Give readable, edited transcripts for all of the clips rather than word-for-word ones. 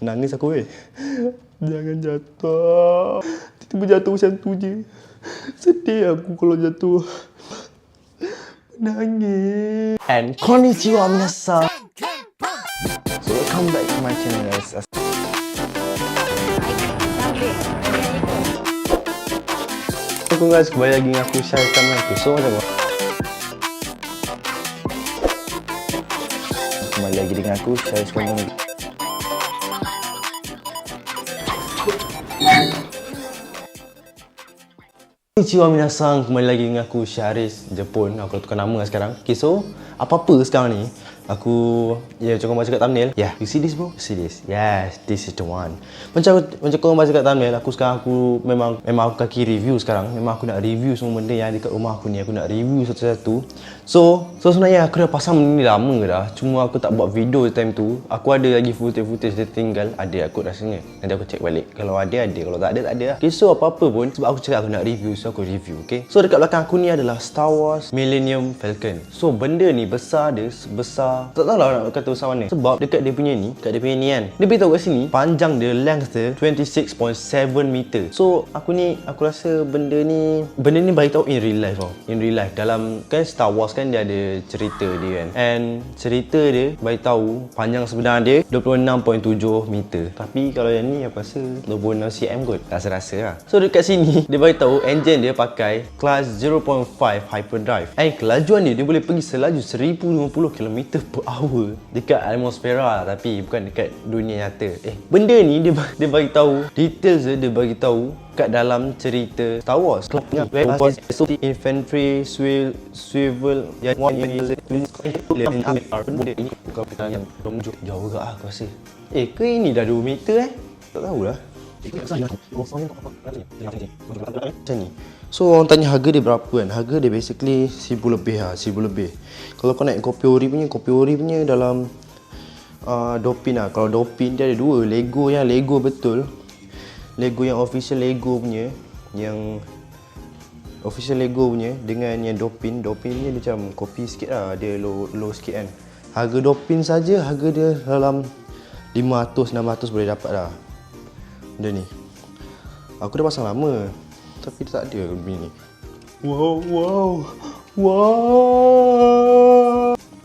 Nangis aku weh. Jangan jatuh. Tiba-tiba jatuh macam tu je. Sedih aku kalau jatuh. Nangis. And konnichiwa minasan. So welcome back to my channel guys. Assalamualaikum guys, kembali lagi dengan aku Syahid Kamal aku. So macam mana? Kembali lagi dengan aku Syahid Kamal. Konnichiwa minasan, kembali lagi dengan aku Syaris Jepun. Aku tukar nama sekarang. Okay, so apa-apa sekarang ni aku, macam korang baca kat thumbnail. You see this bro? You see this? Yes, this is the one. Macam korang baca kat thumbnail, aku sekarang aku memang aku kaki review sekarang. Memang aku nak review semua benda yang ada kat rumah aku ni. Aku nak review satu-satu. So sebenarnya aku dah pasang benda ni lama dah. Cuma aku tak buat video time tu. Aku ada lagi footage dia tinggal. Ada aku rasanya. Nanti aku check balik. Kalau ada. Kalau tak ada, tak ada lah. Okay, so apa-apa pun, sebab aku cakap aku nak review, so aku review, okay? So dekat belakang aku ni adalah Star Wars Millennium Falcon. So benda ni besar dia, sebesar, tak tahu lah nak kata besar mana. Sebab dekat dia punya ni kan, dia beritahu kat sini, panjang dia, length dia 26.7 meter. So aku rasa benda ni beritahu in real life tau. In real life, dalam kan Star Wars kan dia ada cerita dia kan. And cerita dia beritahu panjang sebenar dia 26.7 meter. Tapi kalau yang ni aku rasa 26 cm kot. Rasa-rasa lah. So dekat sini dia beritahu engine dia pakai kelas 0.5 hyperdrive. And kelajuan dia boleh pergi selaju 1050 km/h dekat atmosfera, tapi bukan dekat dunia nyata. Benda ni dia bagi tahu details dia bagi tahu kat dalam cerita Star Wars. Infantry swivel yang jauh gak aku rasa. Ke ini dah 2 meter tak tahulah. Macam ni. So orang tanya harga dia berapa kan? Harga dia basically 1000 lebih lah, 1000 lebih. Kalau kau naik kopi ori punya dalam Dopin lah. Kalau Dopin dia ada dua, Lego betul. Lego yang official Lego punya, yang official Lego punya dengan yang Dopin ni dia macam kopi sikit lah, dia low sikit kan. Harga Dopin saja harga dia dalam 500-600 boleh dapat lah. Benda ni aku dah pasang lama, tapi dia tak ada benda ni. Wow.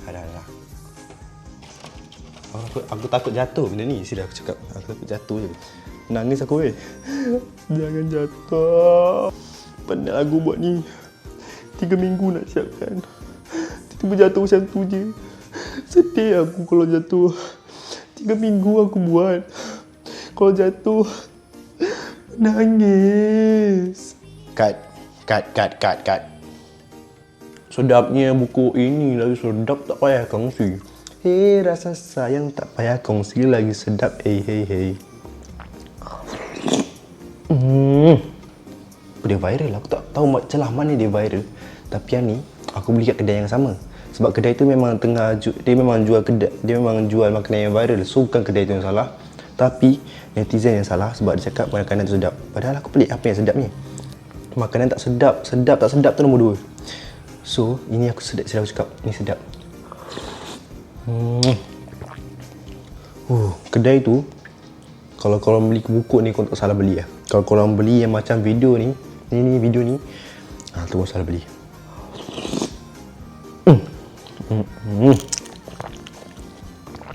Dah. Aku takut jatuh benda ni. Sudah aku cakap, aku takut jatuh je. Nangis aku weh. Jangan jatuh. Penat aku buat ni. 3 minggu nak siapkan. Tiba-tiba jatuh macam tu je. Sedih aku kalau jatuh. 3 minggu aku buat. Kalau jatuh nangis. Cut. Sedapnya buku ini lagi sedap tak payah kongsi. Rasa sayang tak payah kongsi lagi sedap. Hey. Dia viral. Aku tak tahu celah mana dia viral. Tapi yang ni aku beli kat kedai yang sama. Sebab kedai tu memang dia memang jual makanan yang viral. So bukan kedai tu yang salah, tapi netizen yang salah sebab dia cakap makanan tu sedap. Padahal aku pelik apa yang sedap ni. Makanan tak sedap tu nombor 2. So ini aku sedap cakap ni sedap. Kedai tu kalau korang beli buku ni korang tak salah beli lah. Kalau korang beli yang macam video ni, video ni tu salah beli.